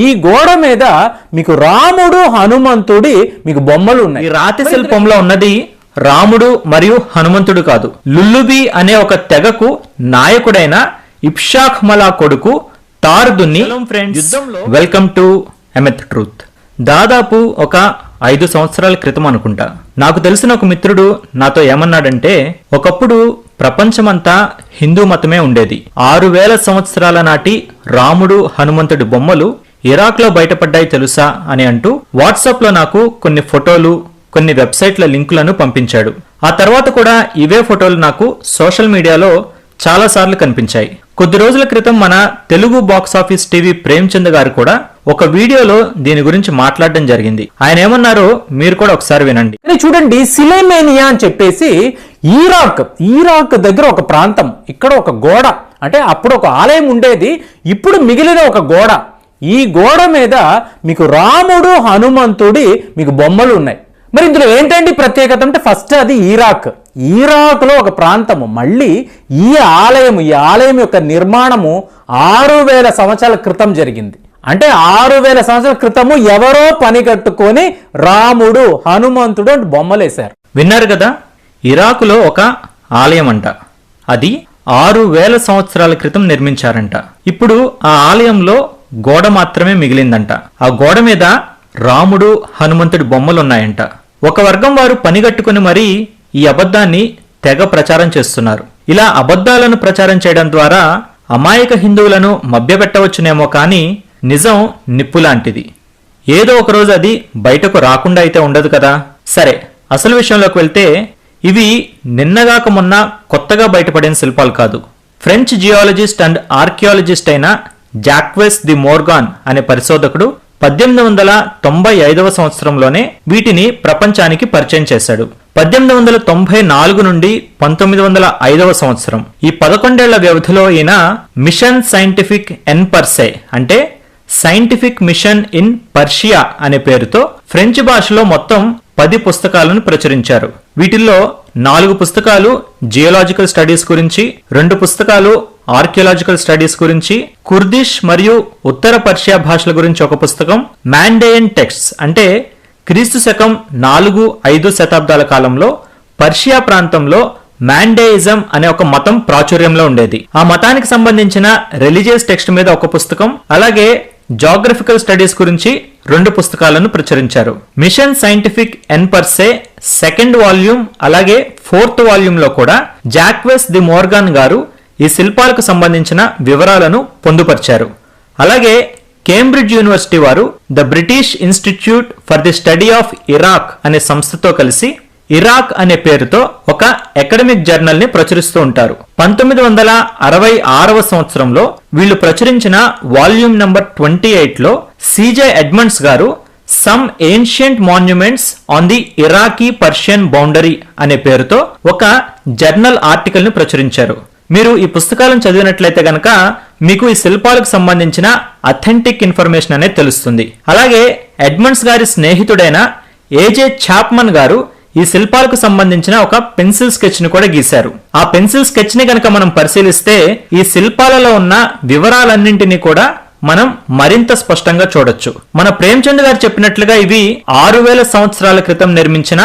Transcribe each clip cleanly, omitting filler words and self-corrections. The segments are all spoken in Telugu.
ఈ గోడ మీద మీకు రాముడు హనుమంతుడి మీకు బొమ్మలు ఉన్నాయి. ఈ రాతి శిల్పంలో ఉన్నది రాముడు మరియు హనుమంతుడు కాదు, లుల్లుబి అనే ఒక తెగకు నాయకుడైన ఇబ్షాక్ మలా కొడుకు తార్దుని. వెల్కమ్ టు ఎమెత్ ట్రూత్. దాదాపు ఒక 5 సంవత్సరాల క్రితం అనుకుంటా, నాకు తెలిసిన ఒక మిత్రుడు నాతో ఏమన్నాడంటే, ఒకప్పుడు ప్రపంచమంతా హిందూ మతమే ఉండేది. 6000 సంవత్సరాల నాటి రాముడు హనుమంతుడి బొమ్మలు ఇరాక్ లో బయటపడ్డాయి తెలుసా అని అంటూ వాట్సాప్ లో నాకు కొన్ని ఫోటోలు, కొన్ని వెబ్సైట్ల లింకులను పంపించాడు. ఆ తర్వాత కూడా ఇవే ఫోటోలు నాకు సోషల్ మీడియాలో చాలా సార్లు కనిపించాయి. కొద్ది రోజుల క్రితం మన Telugu box office TV Premchand గారు కూడా ఒక వీడియోలో దీని గురించి మాట్లాడడం జరిగింది. ఆయన ఏమన్నారో మీరు కూడా ఒకసారి వినండి. చూడండి, సిలైమేనియా అని చెప్పేసి ఈరాక్ దగ్గర ఒక ప్రాంతం, ఇక్కడ ఒక గోడ, అంటే అప్పుడు ఒక ఆలయం ఉండేది, ఇప్పుడు మిగిలిన ఒక గోడ. ఈ గోడ మీద మీకు రాముడు హనుమంతుడి మీకు బొమ్మలు ఉన్నాయి. మరి ఇందులో ఏంటండి ప్రత్యేకత అంటే, ఫస్ట్ అది ఈరాక్ లో ఒక ప్రాంతము. మళ్ళీ ఈ ఆలయం యొక్క నిర్మాణము 6000 సంవత్సరాల క్రితం జరిగింది. అంటే 6000 సంవత్సరాల క్రితము ఎవరో పని కట్టుకొని రాముడు హనుమంతుడు అంటే బొమ్మలేశారు. విన్నారు కదా, ఇరాకులో ఒక ఆలయం అంట, అది 6000 సంవత్సరాల క్రితం నిర్మించారంట. ఇప్పుడు ఆ ఆలయంలో గోడ మాత్రమే మిగిలిందంట. ఆ గోడ మీద రాముడు హనుమంతుడి బొమ్మలున్నాయంట. ఒక వర్గం వారు పనిగట్టుకుని మరీ ఈ అబద్ధాన్ని తెగ ప్రచారం చేస్తున్నారు. ఇలా అబద్ధాలను ప్రచారం చేయడం ద్వారా అమాయక హిందువులను మభ్యపెట్టవచ్చునేమో కానీ నిజం నిప్పు లాంటిది. ఏదో ఒకరోజు అది బయటకు రాకుండా అయితే ఉండదు కదా. సరే, అసలు విషయంలోకి వెళ్తే ఇవి నిన్నగాక మొన్న కొత్తగా బయటపడిన శిల్పాలు కాదు. ఫ్రెంచ్ జియాలజిస్ట్ అండ్ ఆర్కియాలజిస్ట్ అయిన జాక్వెస్ ది మోర్గాన్ అనే పరిశోధకుడు 1895 సంవత్సరంలోనే వీటిని ప్రపంచానికి పరిచయం చేశాడు. 1894 నుండి 1905 సంవత్సరం, ఈ 11 ఏళ్ల వ్యవధిలో ఈయన మిషన్ సైంటిఫిక్ ఎన్ పర్సే అంటే సైంటిఫిక్ మిషన్ ఇన్ పర్షియా అనే పేరుతో ఫ్రెంచ్ భాషలో మొత్తం 10 పుస్తకాలను ప్రచురించారు. వీటిల్లో 4 పుస్తకాలు జియోలాజికల్ స్టడీస్ గురించి, 2 పుస్తకాలు ఆర్కియాలజికల్ స్టడీస్ గురించి, కుర్దిష్ మరియు ఉత్తర పర్షియా భాషల గురించి ఒక పుస్తకం, మాండేయన్ టెక్స్ట్స్ అంటే క్రీస్తు శకం 4-5 శతాబ్దాల కాలంలో పర్షియా ప్రాంతంలో మాండేయిజం అనే ఒక మతం ప్రాచుర్యంలో ఉండేది. ఆ మతానికి సంబంధించిన రిలీజియస్ టెక్స్ట్ మీద ఒక పుస్తకం, అలాగే జాగ్రఫికల్ స్టడీస్ గురించి 2 పుస్తకాలను ప్రచురించారు. మిషన్ సైంటిఫిక్ ఎన్ పర్సే 2nd వాల్యూమ్ అలాగే 4th వాల్యూమ్ లో కూడా జాక్వెస్ ది మోర్గాన్ గారు ఈ శిల్పాలకు సంబంధించిన వివరాలను పొందుపరిచారు. అలాగే కేంబ్రిడ్జ్ యూనివర్సిటీ వారు the British institute for the study of Iraq అనే సంస్థతో కలిసి ఇరాక్ అనే పేరుతో ఒక అకాడమిక్ జర్నల్ ని ప్రచురిస్తూ ఉంటారు. 1966 సంవత్సరంలో వీళ్ళు ప్రచురించిన వాల్యూమ్ నంబర్ 28 లో సిజే ఎడ్మండ్స్ గారు some ancient monuments on the Iraqi Persian boundary అనే పేరుతో ఒక జర్నల్ ఆర్టికల్ ని ప్రచురించారు. మీరు ఈ పుస్తకాలను చదివినట్లయితే గనక మీకు ఈ శిల్పాలకు సంబంధించిన అథెంటిక్ ఇన్ఫర్మేషన్ అనేది తెలుస్తుంది. అలాగే ఎడ్మండ్స్ గారి స్నేహితుడైన ఏజే చాప్మన్ గారు ఈ శిల్పాలకు సంబంధించిన ఒక పెన్సిల్ స్కెచ్ ని కూడా గీశారు. ఆ పెన్సిల్ స్కెచ్ ని కనుక మనం పరిశీలిస్తే ఈ శిల్పాలలో ఉన్న వివరాలన్నింటినీ కూడా మనం మరింత స్పష్టంగా చూడొచ్చు. మన ప్రేమ్చంద్ గారు చెప్పినట్లుగా ఇవి 6000 సంవత్సరాల క్రితం నిర్మించిన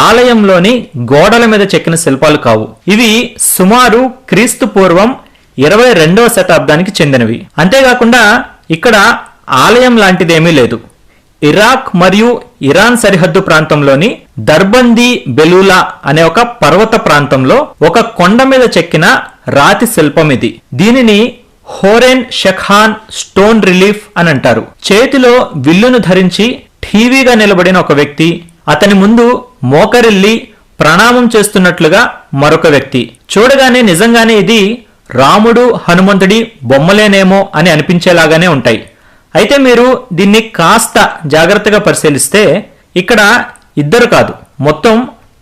ఆలయంలోని గోడల మీద చెక్కిన శిల్పాలు కావు. ఇవి సుమారు క్రీస్తు పూర్వం 22వ శతాబ్దానికి చెందినవి. అంతేకాకుండా ఇక్కడ ఆలయం లాంటిదేమీ లేదు. ఇరాక్ మరియు ఇరాన్ సరిహద్దు ప్రాంతంలోని దర్బందీ బెలూలా అనే ఒక పర్వత ప్రాంతంలో ఒక కొండ మీద చెక్కిన రాతి శిల్పం ఇది. దీనిని హోరెన్ షెఖాన్ స్టోన్ రిలీఫ్ అని అంటారు. చేతిలో విల్లును ధరించి ఠీవీగా నిలబడిన ఒక వ్యక్తి, అతని ముందు మోకరిల్లి ప్రణామం చేస్తున్నట్లుగా మరొక వ్యక్తి. చూడగానే నిజంగానే ఇది రాముడు హనుమంతుడి బొమ్మలేనేమో అని అనిపించేలాగానే ఉంటాయి. అయితే మీరు దీన్ని కాస్త జాగ్రత్తగా పరిశీలిస్తే ఇక్కడ 2 కాదు, మొత్తం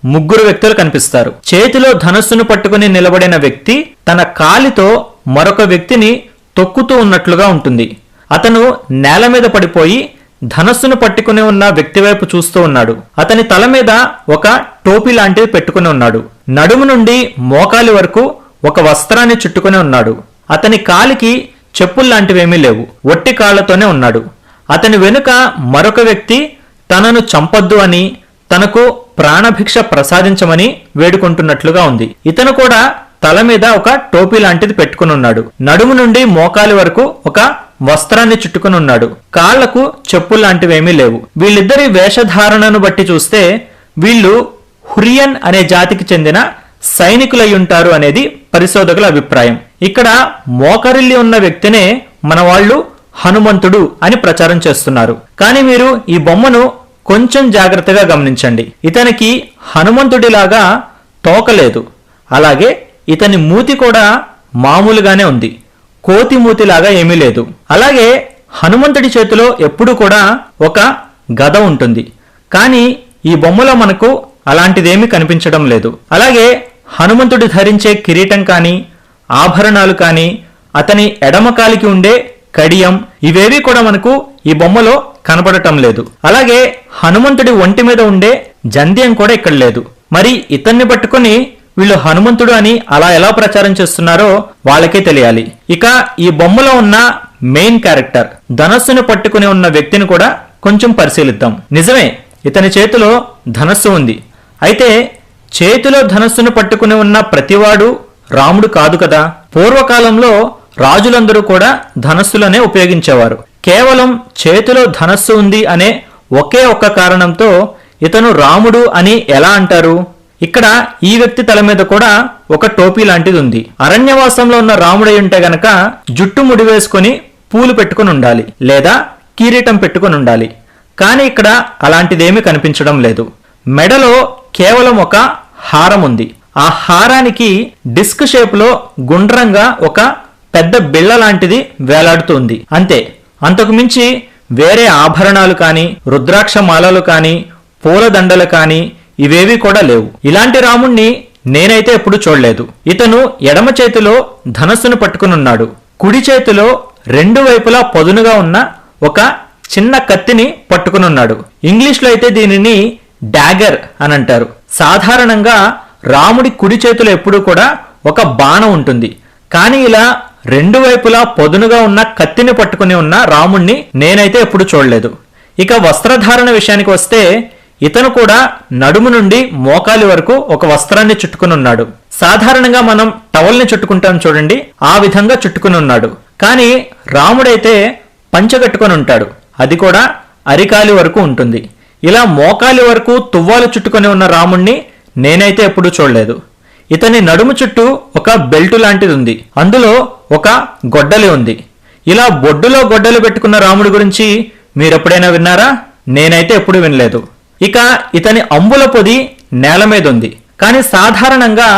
3 వ్యక్తులు కనిపిస్తారు. చేతిలో ధనస్సును పట్టుకుని నిలబడిన వ్యక్తి తన కాలితో మరొక వ్యక్తిని తొక్కుతూ ఉన్నట్లుగా ఉంటుంది. అతను నేల మీద పడిపోయి ధనస్సును పట్టుకుని ఉన్న వ్యక్తి వైపు చూస్తూ ఉన్నాడు. అతని తల మీద ఒక టోపీ లాంటిది పెట్టుకుని ఉన్నాడు. నడుము నుండి మోకాలి వరకు ఒక వస్త్రాన్ని చుట్టుకుని ఉన్నాడు. అతని కాలికి చెప్పులు లాంటివేమీ లేవు, ఒట్టి కాళ్లతోనే ఉన్నాడు. అతని వెనుక మరొక వ్యక్తి తనను చంపొద్దు అని, తనకు ప్రాణభిక్ష ప్రసాదించమని వేడుకుంటున్నట్లుగా ఉంది. ఇతను కూడా తల మీద ఒక టోపీ లాంటిది పెట్టుకుని ఉన్నాడు. నడుము నుండి మోకాలి వరకు ఒక వస్త్రాన్ని చుట్టుకుని ఉన్నాడు. కాళ్లకు చెప్పులు లాంటివేమీ లేవు. వీళ్ళిద్దరి వేషధారణను బట్టి చూస్తే వీళ్ళు హురియన్ అనే జాతికి చెందిన సైనికులై ఉంటారు అనేది పరిశోధకుల అభిప్రాయం. ఇక్కడ మోకరిల్లి ఉన్న వ్యక్తినే మన వాళ్ళు హనుమంతుడు అని ప్రచారం చేస్తున్నారు. కానీ మీరు ఈ బొమ్మను కొంచెం జాగ్రత్తగా గమనించండి. ఇతనికి హనుమంతుడిలాగా తోకలేదు, అలాగే ఇతని మూతి కూడా మామూలుగానే ఉంది, కోతి మూతిలాగా ఏమీ లేదు. అలాగే హనుమంతుడి చేతిలో ఎప్పుడు కూడా ఒక గద ఉంటుంది, కానీ ఈ బొమ్మలో మనకు అలాంటిదేమీ కనిపించడం లేదు. అలాగే హనుమంతుడు ధరించే కిరీటం కానీ, ఆభరణాలు కానీ, అతని ఎడమకాలికి ఉండే కడియం, ఇవేవి కూడా మనకు ఈ బొమ్మలో కనపడటం లేదు. అలాగే హనుమంతుడి ఒంటి మీద ఉండే జంధ్యం కూడా ఇక్కడ లేదు. మరి ఇతన్ని పట్టుకుని వీళ్ళు హనుమంతుడు అని అలా ఎలా ప్రచారం చేస్తున్నారో వాళ్ళకే తెలియాలి. ఇక ఈ బొమ్మలో ఉన్న మెయిన్ క్యారెక్టర్ ధనస్సును పట్టుకుని ఉన్న వ్యక్తిని కూడా కొంచెం పరిశీలిద్దాం. నిజమే, ఇతని చేతిలో ధనస్సు ఉంది. అయితే చేతిలో ధనస్సును పట్టుకుని ఉన్న ప్రతివాడు రాముడు కాదు కదా. పూర్వకాలంలో రాజులందరూ కూడా ధనస్సులనే ఉపయోగించేవారు. కేవలం చేతిలో ధనస్సు ఉంది అనే ఒకే ఒక్క కారణంతో ఇతను రాముడు అని ఎలా అంటారు? ఇక్కడ ఈ వ్యక్తి తల మీద కూడా ఒక టోపీ లాంటిది ఉంది. అరణ్యవాసంలో ఉన్న రాముడై ఉంటే గనక జుట్టు ముడివేసుకుని పూలు పెట్టుకుని ఉండాలి, లేదా కిరీటం పెట్టుకుని ఉండాలి. కానీ ఇక్కడ అలాంటిదేమీ కనిపించడం లేదు. మెడలో కేవలం ఒక హారం ఉంది. ఆ హారానికి డిస్క్ షేప్ లో గుండ్రంగా ఒక పెద్ద బిళ్ళ లాంటిది వేలాడుతుంది, అంతే. అంతకు మించి వేరే ఆభరణాలు కానీ, రుద్రాక్ష మాలలు కానీ, పూలదండలు కానీ ఇవేవి కూడా లేవు. ఇలాంటి రాముణ్ణి నేనైతే ఎప్పుడు చూడలేదు. ఇతను ఎడమ చేతిలో ధనస్సును పట్టుకునున్నాడు. కుడి చేతిలో రెండు వైపులా పదునుగా ఉన్న ఒక చిన్న కత్తిని పట్టుకునున్నాడు. ఇంగ్లీష్లో అయితే దీనిని డాగర్ అని అంటారు. సాధారణంగా రాముడి కుడి చేతిలో ఎప్పుడూ కూడా ఒక బాణం ఉంటుంది, కానీ ఇలా రెండు వైపులా పదునుగా ఉన్న కత్తిని పట్టుకుని ఉన్న రాముణ్ణి నేనైతే ఎప్పుడు చూడలేదు. ఇక వస్త్రధారణ విషయానికి వస్తే ఇతను కూడా నడుము నుండి మోకాలి వరకు ఒక వస్త్రాన్ని చుట్టుకుని ఉన్నాడు. సాధారణంగా మనం టవల్ని చుట్టుకుంటాం చూడండి, ఆ విధంగా చుట్టుకుని ఉన్నాడు. కానీ రాముడైతే పంచగట్టుకొని ఉంటాడు, అది కూడా అరికాలి వరకు ఉంటుంది. ఇలా మోకాలి వరకు తువ్వాలు చుట్టుకొని ఉన్న రాముణ్ణి నేనైతే ఎప్పుడూ చూడలేదు. ఇతని నడుము చుట్టూ ఒక బెల్టు లాంటిది ఉంది, అందులో ఒక గొడ్డలి ఉంది. ఇలా బొడ్డులో గొడ్డలు పెట్టుకున్న రాముడి గురించి మీరెప్పుడైనా విన్నారా? నేనైతే ఎప్పుడు వినలేదు. ఇక ఇతని అంబుల పొది నేల మీద ఉంది, కానీ సాధారణంగా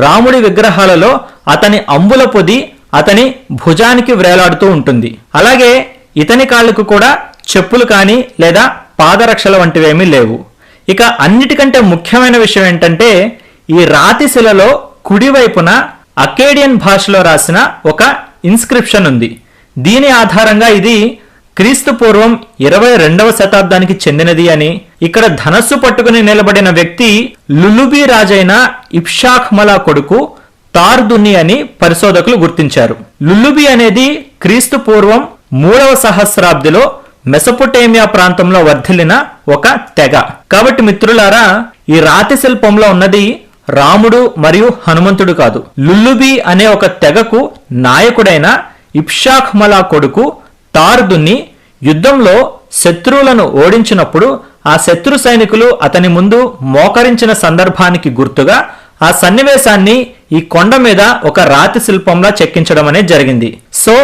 రాముడి విగ్రహాలలో అతని అంబుల పొది అతని భుజానికి వ్రేలాడుతూ ఉంటుంది. అలాగే ఇతని కాళ్ళకు కూడా చెప్పులు కానీ లేదా పాదరక్షల వంటివేమీ లేవు. ఇక అన్నిటికంటే ముఖ్యమైన విషయం ఏంటంటే ఈ రాతి శిలలో కుడివైపున అకేడియన్ భాషలో రాసిన ఒక ఇన్స్క్రిప్షన్ ఉంది. దీని ఆధారంగా ఇది క్రీస్తు పూర్వం 22వ శతాబ్దానికి చెందినది అని, ఇక్కడ ధనస్సు పట్టుకుని నిలబడిన వ్యక్తి లులుబీ రాజైన ఇబ్షాఖ్మలా కొడుకు తార్దుని అని పరిశోధకులు గుర్తించారు. లులుబీ అనేది క్రీస్తు పూర్వం 3వ సహస్రాబ్దిలో మెసొపొటేమియా ప్రాంతంలో వర్ధిల్లిన ఒక తెగ. కాబట్టి మిత్రులారా, ఈ రాతి శిల్పంలో ఉన్నది రాముడు మరియు హనుమంతుడు కాదు. లులుబీ అనే ఒక తెగకు నాయకుడైన ఇబ్షాఖ్మలా కొడుకు తార్దుని యుద్ధంలో శత్రువులను ఓడించినప్పుడు ఆ శత్రు సైనికులు అతని ముందు మోకరించిన సందర్భానికి గుర్తుగా ఆ సన్నివేశాన్ని ఈ కొండ మీద ఒక రాతి శిల్పంలా చెక్కించడం అనేది జరిగింది. So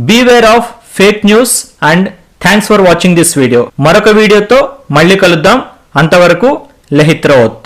beware of fake news and thanks for watching this video. మరొక వీడియోతో మళ్ళీ కలుద్దాం. అంతవరకు లెహిత్రవత్.